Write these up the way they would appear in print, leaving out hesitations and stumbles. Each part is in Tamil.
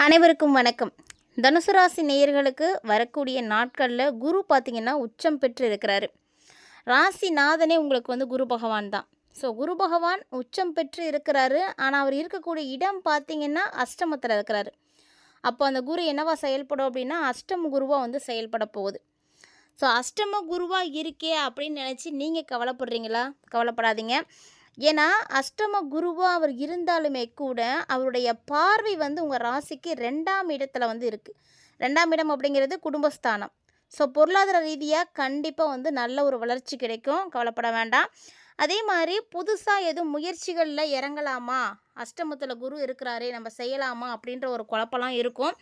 அனைவருக்கும் வணக்கம். தனுசு ராசி நேயர்களுக்கு வரக்கூடிய நாட்களில் குரு பார்த்திங்கன்னா உச்சம் பெற்று இருக்கிறாரு. ராசிநாதனே உங்களுக்கு குரு பகவான் தான். ஸோ குரு பகவான் உச்சம் பெற்று இருக்கிறாரு. ஆனால் அவர் இருக்கக்கூடிய இடம் பார்த்திங்கன்னா அஷ்டமத்தில் இருக்கிறாரு. அப்போ அந்த குரு என்னவா செயல்படும் அப்படின்னா அஷ்டம குருவாக செயல்பட போகுது. ஸோ அஷ்டம குருவாக இருக்கே அப்படின்னு நினச்சி நீங்கள் கவலைப்படுறீங்களா? கவலைப்படாதீங்க. ஏன்னா அஷ்டம குருவாக அவர் இருந்தாலுமே கூட அவருடைய பார்வை உங்கள் ராசிக்கு 2ஆம் இடத்துல இருக்குது. 2ஆம் இடம் அப்படிங்கிறது குடும்பஸ்தானம். ஸோ பொருளாதார ரீதியாக கண்டிப்பாக நல்ல ஒரு வளர்ச்சி கிடைக்கும், கவலைப்பட வேண்டாம். அதே மாதிரி புதுசாக எதுவும் முயற்சிகளில் இறங்கலாமா, அஷ்டமத்தில் குரு இருக்கிறாரே நம்ம செய்யலாமா அப்படின்ற ஒரு குழப்பம்லாம் இருக்கும்.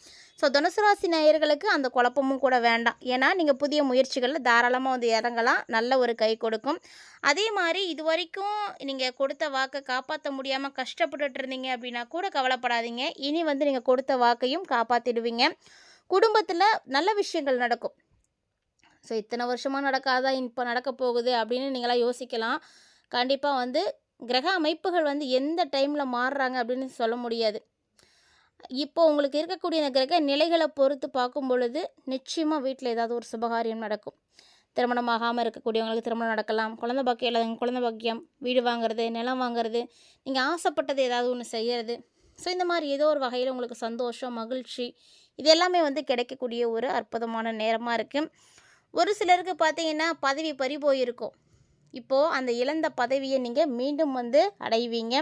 ஸோ தனுசு ராசி நேயர்களுக்கு அந்த குழப்பமும் கூட வேண்டாம். ஏன்னா நீங்கள் புதிய முயற்சிகளில் தாராளமாக இறங்கலாம், நல்ல ஒரு கை கொடுக்கும். அதே மாதிரி இது வரைக்கும் நீங்கள் கொடுத்த வாக்கை காப்பாற்ற முடியாமல் கஷ்டப்பட்டுட்டு இருந்தீங்க அப்படின்னா கூட கவலைப்படாதீங்க. இனி நீங்கள் கொடுத்த வாக்கையும் காப்பாற்றிடுவீங்க. குடும்பத்தில் நல்ல விஷயங்கள் நடக்கும். ஸோ இத்தனை வருஷமாக நடக்காதா இப்போ நடக்க போகுது அப்படின்னு நீங்களாம் யோசிக்கலாம். கண்டிப்பாக கிரக அமைப்புகள் எந்த டைமில் மாறுறாங்க அப்படின்னு சொல்ல முடியாது. இப்போ உங்களுக்கு இருக்கக்கூடிய இந்த கிரக நிலைகளை பொறுத்து பார்க்கும் பொழுது நிச்சயமாக வீட்டில் ஏதாவது ஒரு சுபகாரியம் நடக்கும். திருமணம் ஆகாமல் இருக்கக்கூடியவங்களுக்கு திருமணம் நடக்கலாம். குழந்தை பாக்கியம் இல்லாதவங்க குழந்தை பாக்கியம், வீடு வாங்குறது, நிலம் வாங்குறது, நீங்கள் ஆசைப்பட்டது ஏதாவது ஒன்று செய்கிறது. ஸோ இந்த மாதிரி ஏதோ ஒரு வகையில் உங்களுக்கு சந்தோஷம், மகிழ்ச்சி இது எல்லாமே கிடைக்கக்கூடிய ஒரு அற்புதமான நேரமாக இருக்குது. ஒரு சிலருக்கு பார்த்தீங்கன்னா பதவி பறி போயிருக்கும். இப்போது அந்த இழந்த பதவியை நீங்கள் மீண்டும் அடைவீங்க.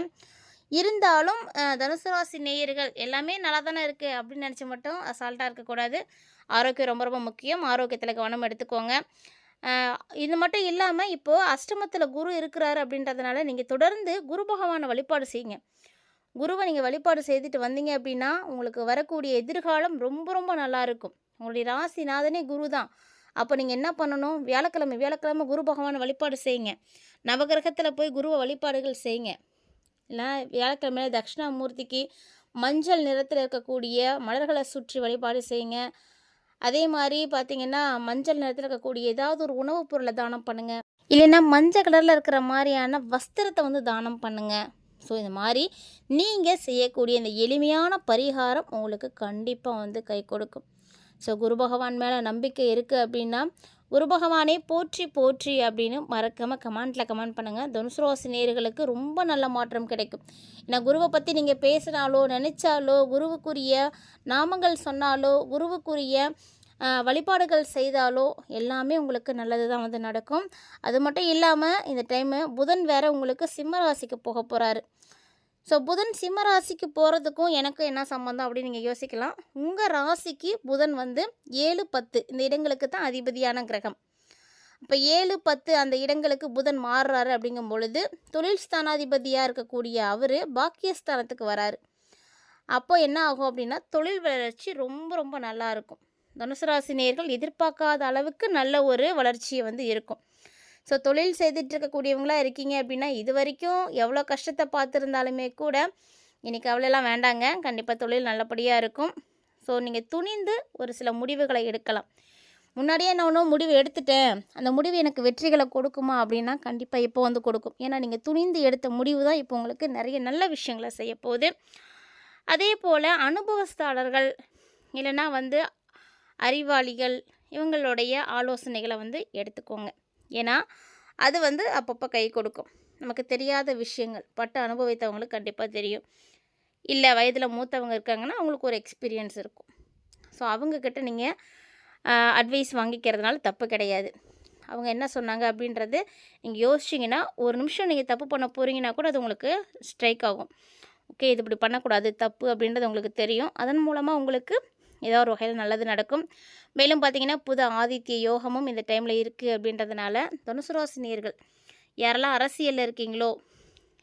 இருந்தாலும் தனுசு ராசி நேயர்கள் எல்லாமே நல்லா தானே இருக்குது அப்படின்னு நினச்சி மட்டும் அசால்ட்டாக இருக்கக்கூடாது. ஆரோக்கியம் ரொம்ப ரொம்ப முக்கியம். ஆரோக்கியத்தில் கவனம் எடுத்துக்கோங்க. இது மட்டும் இல்லாமல் இப்போது அஷ்டமத்தில் குரு இருக்கிறாரு அப்படின்றதுனால நீங்கள் தொடர்ந்து குரு பகவானை வழிபாடு செய்யுங்க. குருவை நீங்கள் வழிபாடு செய்துட்டு வந்தீங்க அப்படின்னா உங்களுக்கு வரக்கூடிய எதிர்காலம் ரொம்ப ரொம்ப நல்லாயிருக்கும். உங்களுடைய ராசிநாதனே குரு தான். அப்போ நீங்கள் என்ன பண்ணணும், வியாழக்கிழமை குரு பகவானை வழிபாடு செய்யுங்க. நவகிரகத்தில் போய் குருவை வழிபாடுகள் செய்யுங்க. இல்லை வியாழக்கிழமை தட்சிணாமூர்த்திக்கு மஞ்சள் நிறத்தில் இருக்கக்கூடிய மலர்களை சுற்றி வழிபாடு செய்யுங்க. அதே மாதிரி பார்த்திங்கன்னா மஞ்சள் நிறத்தில் இருக்கக்கூடிய ஏதாவது ஒரு உணவுப் பொருளை தானம் பண்ணுங்கள். இல்லைன்னா மஞ்சள் கலரில் இருக்கிற மாதிரியான வஸ்திரத்தை தானம் பண்ணுங்கள். ஸோ இந்த மாதிரி நீங்கள் செய்யக்கூடிய இந்த எளிமையான பரிகாரம் உங்களுக்கு கண்டிப்பாக கை கொடுக்கும். ஸோ குரு பகவான் மேலே நம்பிக்கை இருக்குது அப்படின்னா குரு பகவானே போற்றி போற்றி அப்படின்னு மறக்காமல் கமெண்ட்டில் கமெண்ட் பண்ணுங்கள். தனுசு ராசி நேயர்களுக்கு ரொம்ப நல்ல மாற்றம் கிடைக்கும். ஏன்னா குருவை பற்றி நீங்கள் பேசினாலோ நினச்சாலோ குருவுக்குரிய நாமங்கள் சொன்னாலோ குருவுக்குரிய வழிபாடுகள் செய்தாலோ எல்லாமே உங்களுக்கு நல்லது தான் நடக்கும். அது மட்டும் இல்லாமல் இந்த டைமு புதன் வேறு உங்களுக்கு சிம்ம ராசிக்கு போக போகிறாரு. ஸோ புதன் சிம்ம ராசிக்கு போகிறதுக்கும் எனக்கும் என்ன சம்மந்தம் அப்படின்னு நீங்கள் யோசிக்கலாம். உங்கள் ராசிக்கு புதன் 7, 10 இந்த இடங்களுக்கு தான் அதிபதியான கிரகம். இப்போ 7, 10 அந்த இடங்களுக்கு புதன் மாறுறாரு அப்படிங்கும் பொழுது தொழில் ஸ்தானாதிபதியாக இருக்கக்கூடிய அவர் பாக்கியஸ்தானத்துக்கு வராரு. அப்போ என்ன ஆகும் அப்படின்னா தொழில் வளர்ச்சி ரொம்ப ரொம்ப நல்லாயிருக்கும். தனுசு ராசி நேயர்கள் எதிர்பார்க்காத அளவுக்கு நல்ல ஒரு வளர்ச்சியை இருக்கும். ஸோ தொழில் செய்துட்டு இருக்கக்கூடியவங்களாக இருக்கீங்க அப்படின்னா இது வரைக்கும் எவ்வளோ கஷ்டத்தை பார்த்துருந்தாலுமே கூட இன்றைக்கி அவ்வளோலாம் வேண்டாங்க. கண்டிப்பாக தொழில் நல்லபடியாக இருக்கும். ஸோ நீங்கள் துணிந்து ஒரு சில முடிவுகளை எடுக்கலாம். முன்னாடியே நான் ஒன்றும் முடிவு எடுத்துட்டேன், அந்த முடிவு எனக்கு வெற்றிகளை கொடுக்குமா அப்படின்னா கண்டிப்பாக இப்போ கொடுக்கும். ஏன்னா நீங்கள் துணிந்து எடுத்த முடிவு தான் இப்போ உங்களுக்கு நிறைய நல்ல விஷயங்களை செய்ய போகுது. அதே போல் அனுபவஸ்தாளர்கள் இல்லைன்னா அறிவாளிகள் இவங்களுடைய ஆலோசனைகளை எடுத்துக்கோங்க. ஏன்னா அது அப்பப்போ கை கொடுக்கும். நமக்கு தெரியாத விஷயங்கள் பட்டு அனுபவித்தவங்களுக்கு கண்டிப்பாக தெரியும். இல்லை வயதில் மூத்தவங்க இருக்காங்கன்னா அவங்களுக்கு ஒரு எக்ஸ்பீரியன்ஸ் இருக்கும். ஸோ அவங்கக்கிட்ட நீங்கள் அட்வைஸ் வாங்கிக்கிறதுனால தப்பு கிடையாது. அவங்க என்ன சொன்னாங்க அப்படின்றது நீங்கள் யோசிச்சிங்கன்னா ஒரு நிமிஷம் நீங்கள் தப்பு பண்ண போகிறீங்கன்னா கூட அது உங்களுக்கு ஸ்ட்ரைக் ஆகும். ஓகே இது இப்படி பண்ணக்கூடாது தப்பு அப்படின்றது உங்களுக்கு தெரியும். அதன் மூலமாக உங்களுக்கு ஏதோ ஒரு வகையில் நல்லது நடக்கும். மேலும் பார்த்திங்கன்னா புது ஆதித்ய யோகமும் இந்த டைமில் இருக்குது அப்படின்றதுனால தனுசு ராசி நேயர்கள் யாரெல்லாம் அரசியலில் இருக்கீங்களோ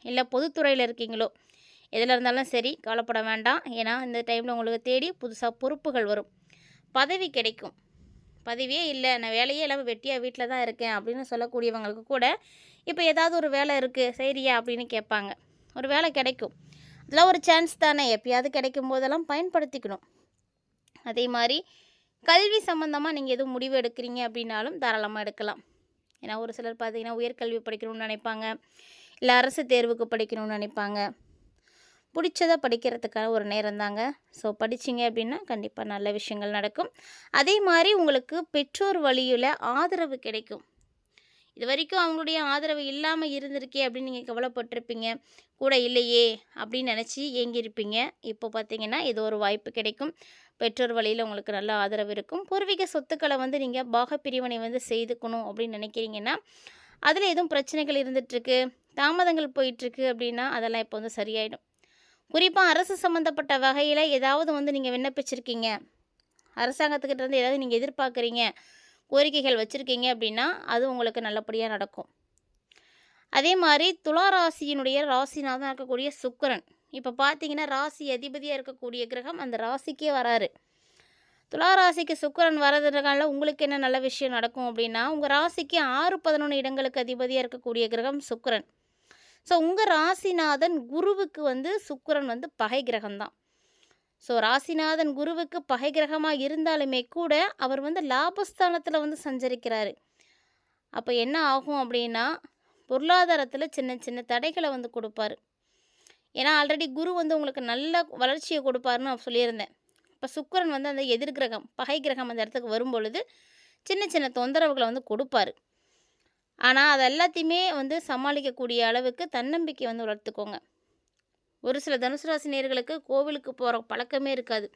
இல்லை பொதுத்துறையில் இருக்கீங்களோ எதில் இருந்தாலும் சரி கவலைப்பட வேண்டாம். ஏன்னா இந்த டைமில் உங்களுக்கு தேடி புதுசாக பொறுப்புகள் வரும், பதவி கிடைக்கும். பதவியே இல்லை, நான் வேலையே இல்லாமல் வெட்டியாக வீட்டில் தான் இருக்கேன் அப்படின்னு சொல்லக்கூடியவங்களுக்கு கூட இப்போ ஏதாவது ஒரு வேலை இருக்குது சரியா அப்படின்னு கேட்பாங்க. ஒரு வேலை கிடைக்கும். அதெல்லாம் ஒரு சான்ஸ் தானே, எப்பயாவது கிடைக்கும் போதெல்லாம் பயன்படுத்திக்கணும். அதே மாதிரி கல்வி சம்மந்தமாக நீங்கள் எதுவும் முடிவு எடுக்கிறீங்க அப்படின்னாலும் தாராளமாக எடுக்கலாம். ஏன்னா ஒரு சிலர் பார்த்திங்கன்னா உயர்கல்வி படிக்கணும்னு நினைப்பாங்க, இல்லை அரசு தேர்வுக்கு படிக்கணும்னு நினைப்பாங்க. பிடிச்சதை படிக்கிறதுக்கான ஒரு நேரம் தாங்க. ஸோ படிச்சிங்க அப்படின்னா கண்டிப்பாக நல்ல விஷயங்கள் நடக்கும். அதே மாதிரி உங்களுக்கு பெற்றோர் வழியில் ஆதரவு கிடைக்கும். இது வரைக்கும் அவங்களுடைய ஆதரவு இல்லாமல் இருந்திருக்கே அப்படின்னு நீங்கள் கவலைப்பட்டிருப்பீங்க. கூட இல்லையே அப்படின்னு நினச்சி ஏங்கியிருப்பீங்க. இப்போ பார்த்தீங்கன்னா இது ஒரு வாய்ப்பு கிடைக்கும். பெற்றோர் வழியில் உங்களுக்கு நல்ல ஆதரவு இருக்கும். பூர்வீக சொத்துக்களை வந்து நீங்கள் பாகப்பிரிவினை வந்து செய்துக்கணும் அப்படின்னு நினைக்கிறீங்கன்னா, அதில் எதுவும் பிரச்சனைகள் இருந்துகிட்ருக்கு, தாமதங்கள் போயிட்டுருக்கு அப்படின்னா அதெல்லாம் இப்போ வந்து சரியாயிடும். குறிப்பாக அரசு சம்மந்தப்பட்ட வகையில் ஏதாவது வந்து நீங்கள் விண்ணப்பிச்சிருக்கீங்க, அரசாங்கத்துக்கிட்ட இருந்து ஏதாவது நீங்கள் எதிர்பார்க்குறீங்க, கோரிக்கைகள் வச்சுருக்கீங்க அப்படின்னா அது உங்களுக்கு நல்லபடியாக நடக்கும். அதே மாதிரி துலா ராசியினுடைய ராசிநாதன் இருக்கக்கூடிய சுக்கிரன் இப்போ பார்த்தீங்கன்னா ராசி அதிபதியாக இருக்கக்கூடிய கிரகம் அந்த ராசிக்கே வராரு. துலா ராசிக்கு சுக்கிரன் வரதுனால உங்களுக்கு என்ன நல்ல விஷயம் நடக்கும் அப்படின்னா, உங்கள் ராசிக்கு 6, 11 இடங்களுக்கு அதிபதியாக இருக்கக்கூடிய கிரகம் சுக்கிரன். ஸோ உங்கள் ராசிநாதன் குருவுக்கு வந்து சுக்கிரன் வந்து பகை கிரகம்தான். ஸோ ராசிநாதன் குருவுக்கு பகை கிரகமாக இருந்தாலுமே கூட அவர் வந்து லாபஸ்தானத்தில் வந்து சஞ்சரிக்கிறாரு. அப்போ என்ன ஆகும் அப்படின்னா, பொருளாதாரத்தில் சின்ன சின்ன தடைகளை வந்து கொடுப்பாரு. ஏன்னா ஆல்ரெடி குரு வந்து உங்களுக்கு நல்ல வளர்ச்சியை கொடுப்பாருன்னு நான் சொல்லியிருந்தேன். இப்போ சுக்கிரன் வந்து அந்த எதிர்கிரகம் பகை கிரகம் அந்த இடத்துக்கு வரும்பொழுது சின்ன சின்ன தொந்தரவுகளை வந்து கொடுப்பாரு. ஆனால் அது எல்லாத்தையுமே வந்து சமாளிக்கக்கூடிய அளவுக்கு தன்னம்பிக்கை வந்து வளர்த்துக்கோங்க. ஒரு சில தனுசு ராசி நேயர்களுக்கு கோவிலுக்கு போகிற பழக்கமே இருக்காது.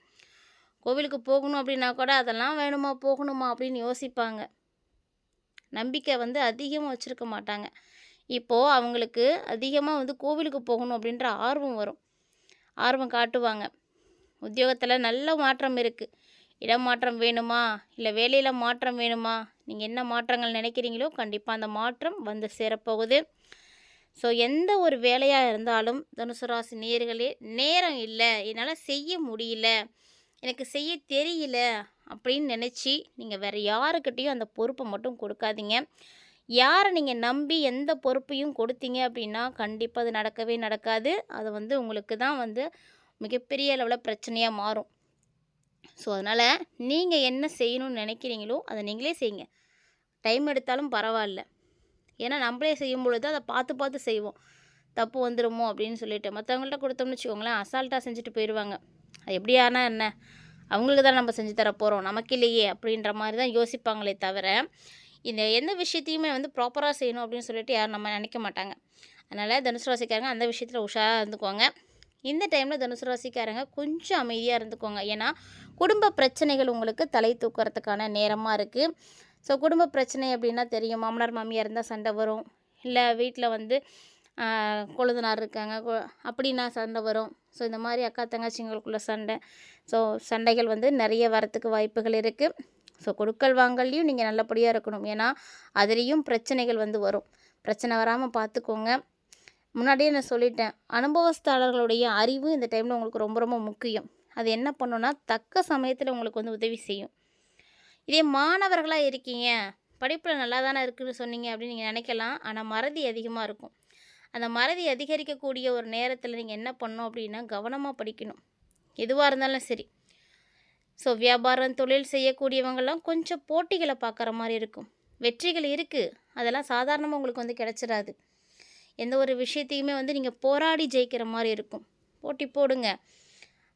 கோவிலுக்கு போகணும் அப்படின்னா கூட அதெல்லாம் வேணுமா போகணுமா அப்படின்னு யோசிப்பாங்க. நம்பிக்கை வந்து அதிகமாக வச்சுருக்க மாட்டாங்க. இப்போது அவங்களுக்கு அதிகமாக வந்து கோவிலுக்கு போகணும் அப்படின்ற ஆர்வம் வரும், ஆர்வம் காட்டுவாங்க. உத்தியோகத்தில் நல்ல மாற்றம் இருக்குது. இடமாற்றம் வேணுமா, இல்லை வேலையில் மாற்றம் வேணுமா, நீங்கள் என்ன மாற்றங்கள் நினைக்கிறீங்களோ கண்டிப்பாக அந்த மாற்றம் வந்து சேரப்போகுது. ஸோ எந்த ஒரு வேலையாக இருந்தாலும் தனுசு ராசி நேயர்களே, நேரம் இல்லை, என்னால் செய்ய முடியல, எனக்கு செய்ய தெரியல அப்படின்னு நினச்சி நீங்கள் வேறு யாருக்கிட்டேயும் அந்த பொறுப்பை மட்டும் கொடுக்காதீங்க. யாரை நீங்கள் நம்பி எந்த பொறுப்பையும் கொடுத்தீங்க அப்படின்னா கண்டிப்பாக அது நடக்கவே நடக்காது. அது வந்து உங்களுக்கு தான் வந்து மிகப்பெரிய அளவில் பிரச்சனையாக மாறும். ஸோ அதனால் நீங்கள் என்ன செய்யணும்னு நினைக்கிறீங்களோ அதை நீங்களே செய்யுங்க. டைம் எடுத்தாலும் பரவாயில்ல. ஏன்னா நம்மளே செய்யும் பொழுது அதை பார்த்து பார்த்து செய்வோம். தப்பு வந்துடுமோ அப்படின்னு சொல்லிட்டு மற்றவங்கள்ட்ட கொடுத்தோம்னு வச்சுக்கோங்களேன், அசால்ட்டாக செஞ்சுட்டு போயிடுவாங்க. அது எப்படியானா என்ன, அவங்களுக்கு தான் நம்ம செஞ்சு தர போகிறோம், நமக்கு இல்லையே அப்படின்ற மாதிரி தான் யோசிப்பாங்களே தவிர, இந்த எந்த விஷயத்தையுமே வந்து ப்ராப்பராக செய்யணும் அப்படின்னு சொல்லிட்டு யாரும் நம்ம நினைக்க மாட்டாங்க. அதனால் தனுசு ராசிக்காரங்க அந்த விஷயத்தில் உஷாராக இருந்துக்குவாங்க. இந்த டைமில் தனுசு ராசிக்காரங்க கொஞ்சம் அமைதியாக இருந்துக்கோங்க. ஏன்னா குடும்ப பிரச்சனைகள் உங்களுக்கு தலை தூக்கிறதுக்கான நேரமாக இருக்குது. ஸோ குடும்ப பிரச்சனை அப்படின்னா தெரியும், மாமனார் மாமியார் இருந்தால் சண்டை வரும், இல்லை வீட்டில் வந்து கொழுந்தனார் இருக்காங்க அப்படின்னா சண்டை வரும். ஸோ இந்த மாதிரி அக்கா தங்கச்சிங்களுக்குள்ள சண்டை, ஸோ சண்டைகள் வந்து நிறைய வரத்துக்கு வாய்ப்புகள் இருக்குது. ஸோ கொடுக்கல் வாங்கல்லையும் நீங்கள் நல்லபடியாக இருக்கணும். ஏன்னா அதுலேயும் பிரச்சனைகள் வந்து வரும். பிரச்சனை வராமல் பார்த்துக்கோங்க. முன்னாடியே நான் சொல்லிட்டேன், அனுபவஸ்தாளர்களுடைய அறிவு இந்த டைமில் உங்களுக்கு ரொம்ப ரொம்ப முக்கியம். அது என்ன பண்ணுன்னா தக்க சமயத்தில் உங்களுக்கு வந்து உதவி செய்யும். இதே மாணவர்களாக இருக்கீங்க, படிப்பில் நல்லா தானே இருக்குதுன்னு சொன்னீங்க அப்படின்னு நீங்கள் நினைக்கலாம். ஆனால் மறதி அதிகமாக இருக்கும். அந்த மறதி அதிகரிக்கக்கூடிய ஒரு நேரத்தில் நீங்கள் என்ன பண்ணணும் அப்படின்னா கவனமாக படிக்கணும், எதுவாக இருந்தாலும் சரி. ஸோ வியாபாரம் தொழில் செய்யக்கூடியவங்கெல்லாம் கொஞ்சம் போட்டிகளை பார்க்குற மாதிரி இருக்கும். வெற்றிகள் இருக்குது, அதெல்லாம் சாதாரணமாக உங்களுக்கு வந்து கிடச்சிடாது. எந்த ஒரு விஷயத்தையுமே வந்து நீங்கள் போராடி ஜெயிக்கிற மாதிரி இருக்கும். போட்டி போடுங்க,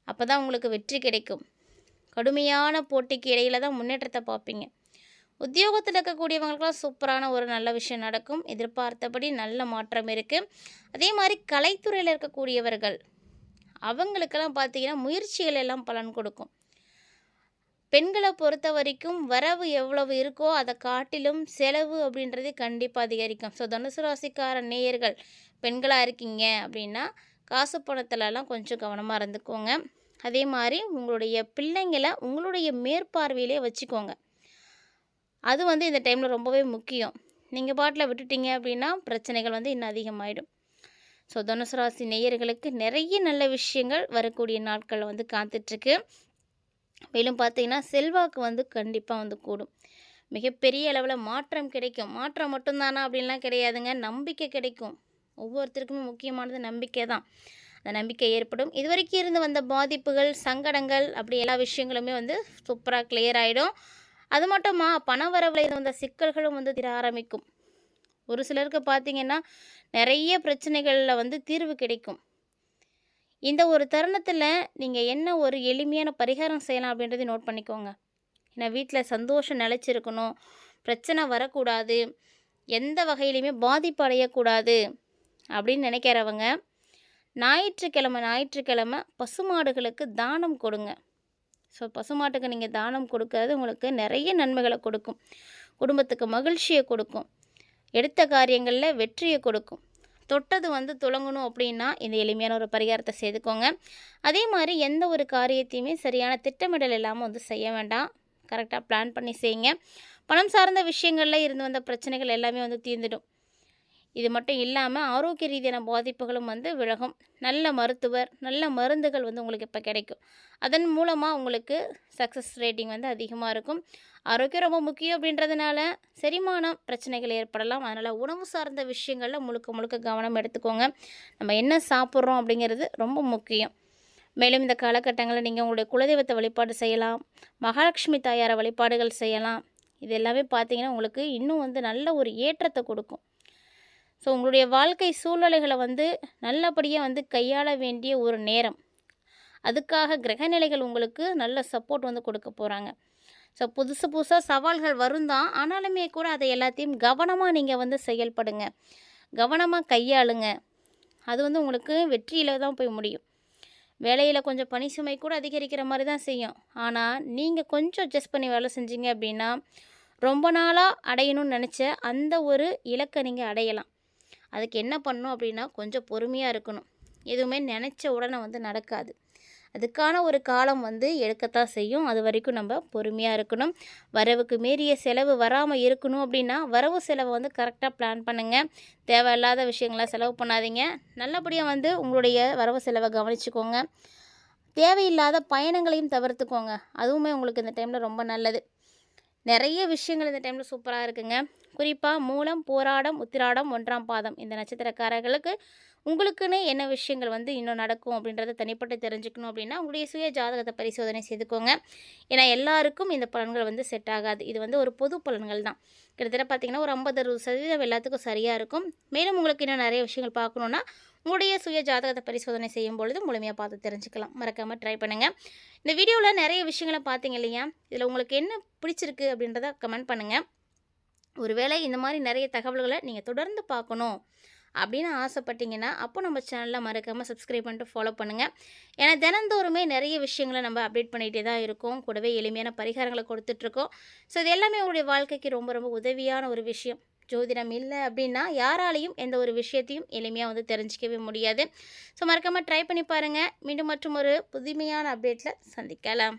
அப்போ தான் உங்களுக்கு வெற்றி கிடைக்கும். கடுமையான போட்டிக்கு இடையில தான் முன்னேற்றத்தை பார்ப்பீங்க. உத்தியோகத்தில் இருக்கக்கூடியவங்களுக்கெல்லாம் சூப்பரான ஒரு நல்ல விஷயம் நடக்கும். எதிர்பார்த்தபடி நல்ல மாற்றம் இருக்குது. அதே மாதிரி கலைத்துறையில் இருக்கக்கூடியவர்கள் அவங்களுக்கெல்லாம் பார்த்தீங்கன்னா முயற்சிகள் எல்லாம் பலன் கொடுக்கும். பெண்களை பொறுத்த வரைக்கும் வரவு எவ்வளவு இருக்கோ அதை காட்டிலும் செலவு அப்படின்றது கண்டிப்பாக அதிகரிக்கும். ஸோ தனுசு ராசிக்கார நேயர்கள் பெண்களாக இருக்கீங்க அப்படின்னா காசு பணத்துலலாம் கொஞ்சம் கவனமாக இருந்துக்கோங்க. அதே மாதிரி உங்களுடைய பிள்ளைங்களை உங்களுடைய மேற்பார்வையிலே வச்சுக்கோங்க. அது வந்து இந்த டைமில் ரொம்பவே முக்கியம். நீங்கள் பாட்டில் விட்டுட்டீங்க அப்படின்னா பிரச்சனைகள் வந்து இன்னும் அதிகமாகிடும். ஸோ தனுசு ராசி நேயர்களுக்கு நிறைய நல்ல விஷயங்கள் வரக்கூடிய நாட்களில் வந்து காத்துட்ருக்கு. மேலும் பார்த்தீங்கன்னா செல்வாக்கு வந்து கண்டிப்பாக வந்து கூடும். மிகப்பெரிய அளவில் மாற்றம் கிடைக்கும். மாற்றம் மட்டும்தானா அப்படின்லாம் கிடையாதுங்க, நம்பிக்கை கிடைக்கும். ஒவ்வொருத்தருக்குமே முக்கியமானது நம்பிக்கை தான். அந்த நம்பிக்கை ஏற்படும். இது வரைக்கும் இருந்து வந்த பாதிப்புகள், சங்கடங்கள், அப்படி எல்லா விஷயங்களுமே வந்து சூப்பராக கிளியர் ஆகிடும். அது மட்டுமா பண வரவில் இருந்து வந்த சிக்கல்களும் வந்து தீர ஆரம்பிக்கும். ஒரு சிலருக்கு பார்த்திங்கன்னா நிறைய பிரச்சனைகளில் வந்து தீர்வு கிடைக்கும். இந்த ஒரு தருணத்தில் நீங்கள் என்ன ஒரு எளிமையான பரிகாரம் செய்யலாம் அப்படின்றதையும் நோட் பண்ணிக்கோங்க. ஏன்னா வீட்டில் சந்தோஷம் நிலைச்சிருக்கணும், பிரச்சனை வரக்கூடாது, எந்த வகையிலையுமே பாதிப்பு அடையக்கூடாது அப்படின்னு நினைக்கிறவங்க ஞாயிற்றுக்கிழமை பசுமாடுகளுக்கு தானம் கொடுங்க. ஸோ பசுமாட்டுக்கு நீங்கள் தானம் கொடுக்கறது உங்களுக்கு நிறைய நன்மைகளை கொடுக்கும், குடும்பத்துக்கு மகிழ்ச்சியை கொடுக்கும், எடுத்த காரியங்களில் வெற்றியை கொடுக்கும். தொட்டது துலங்கணும் அப்படின்னா இந்த எளிமையான ஒரு பரிகாரத்தை செய்துக்கோங்க. அதே மாதிரி எந்த ஒரு காரியத்தையுமே சரியான திட்டமிடல் இல்லாமல் செய்ய வேண்டாம். கரெக்டாக பிளான் பண்ணி செய்யுங்க. பணம் சார்ந்த விஷயங்களில் இருந்து வந்த பிரச்சனைகள் எல்லாமே தீர்ந்துடும். இது மட்டும் இல்லாமல் ஆரோக்கிய ரீதியான பாதிப்புகளும் விலகும். நல்ல மருத்துவர், நல்ல மருந்துகள் உங்களுக்கு இப்போ கிடைக்கும். அதன் மூலமாக உங்களுக்கு சக்ஸஸ் ரேட்டிங் அதிகமாக இருக்கும். ஆரோக்கியம் ரொம்ப முக்கியம் அப்படின்றதுனால செரிமானம் பிரச்சனைகள் ஏற்படலாம். அதனால் உணவு சார்ந்த விஷயங்களில் முழுக்க கவனம் எடுத்துக்கோங்க. நம்ம என்ன சாப்பிட்றோம் அப்படிங்கிறது ரொம்ப முக்கியம். மேலும் இந்த காலகட்டங்களில் நீங்கள் உங்களுடைய குலதெய்வத்தை வழிபாடு செய்யலாம், மகாலட்சுமி தாயாரை வழிபாடுகள் செய்யலாம். இது எல்லாமே பார்த்திங்கன்னா உங்களுக்கு இன்னும் நல்ல ஒரு ஏற்றத்தை கொடுக்கும். ஸோ உங்களுடைய வாழ்க்கை சூழ்நிலைகளை நல்லபடியாக கையாள வேண்டிய ஒரு நேரம். அதுக்காக கிரகநிலைகள் உங்களுக்கு நல்ல சப்போர்ட் கொடுக்க போகிறாங்க. ஸோ புதுசாக சவால்கள் வரும் தான், ஆனாலுமே கூட அதை எல்லாத்தையும் கவனமாக நீங்கள் செயல்படுங்க, கவனமாக கையாளுங்க. அது உங்களுக்கு வெற்றியில் தான் போய் முடியும். வேலையில் கொஞ்சம் பணி சுமை கூட அதிகரிக்கிற மாதிரி தான் செய்யும். ஆனால் நீங்கள் கொஞ்சம் அட்ஜஸ்ட் பண்ணி வேலை செஞ்சீங்க அப்படின்னா ரொம்ப நாளாக அடையணும்னு நினச்ச அந்த ஒரு இலக்கை நீங்கள் அடையலாம். அதுக்கு என்ன பண்ணணும் அப்படின்னா கொஞ்சம் பொறுமையாக இருக்கணும். எதுவுமே நினச்ச உடனே நடக்காது. அதுக்கான ஒரு காலம் எடுக்கத்தான் செய்யும். அது வரைக்கும் நம்ம பொறுமையாக இருக்கணும். வரவுக்கு மீறிய செலவு வராமல் இருக்கணும் அப்படின்னா வரவு செலவை கரெக்டாக பிளான் பண்ணுங்கள். தேவையில்லாத விஷயங்களை செலவு பண்ணாதீங்க. நல்லபடியாக உங்களுடைய வரவு செலவை கவனிச்சுக்கோங்க. தேவையில்லாத பயணங்களையும் தவிர்த்துக்கோங்க. அதுவுமே உங்களுக்கு இந்த டைமில் ரொம்ப நல்லது. நிறைய விஷயங்கள் இந்த டைமில் சூப்பராக இருக்குங்க. குறிப்பாக மூலம், போராடம், உத்திராடம், 1ஆம் பாதம் இந்த நட்சத்திரக்காரர்களுக்கு உங்களுக்குன்னு என்ன விஷயங்கள் இன்னும் நடக்கும் அப்படின்றத தனிப்பட்டு தெரிஞ்சுக்கணும் அப்படின்னா உங்களுடைய சுய ஜாதகத்தை பரிசோதனை செய்துக்கோங்க. ஏன்னா எல்லாருக்கும் இந்த பலன்கள் செட் ஆகாது. இது ஒரு பொது பலன்கள் தான். கிட்டத்தட்ட பார்த்திங்கன்னா ஒரு 50-60% எல்லாத்துக்கும் சரியாக இருக்கும். மேலும் உங்களுக்கு இன்னும் நிறைய விஷயங்கள் பார்க்கணுன்னா உங்களுடைய சுய ஜாதகத்தை பரிசோதனை செய்யும் பொழுது முழுமையாக பார்த்து தெரிஞ்சுக்கலாம். மறக்காமல் ட்ரை பண்ணுங்கள். இந்த வீடியோவில் நிறைய விஷயங்களை பார்த்தீங்க இல்லையா? இதில் உங்களுக்கு என்ன பிடிச்சிருக்கு அப்படின்றத கமெண்ட் பண்ணுங்கள். ஒருவேளை இந்த மாதிரி நிறைய தகவல்களை நீங்கள் தொடர்ந்து பார்க்கணும் அப்படின்னு ஆசைப்பட்டீங்கன்னா அப்போ நம்ம சேனலில் மறக்காமல் சப்ஸ்கிரைப் பண்ணிட்டு ஃபாலோ பண்ணுங்கள். ஏன்னா தினந்தோறுமே நிறைய விஷயங்களை நம்ம அப்டேட் பண்ணிகிட்டே தான் இருக்கோம். கூடவே எளிமையான பரிகாரங்களை கொடுத்துட்ருக்கோம். ஸோ இது எல்லாமே உங்களுடைய வாழ்க்கைக்கு ரொம்ப உதவியான ஒரு விஷயம். ஜோதிடம் இல்லை அப்படின்னா யாராலையும் எந்த ஒரு விஷயத்தையும் எளிமையாக தெரிஞ்சிக்கவே முடியாது. ஸோ மறக்காமல் ட்ரை பண்ணி பாருங்கள். மீண்டும் மற்றும் ஒரு புதுமையான அப்டேட்டில் சந்திக்கலாம்.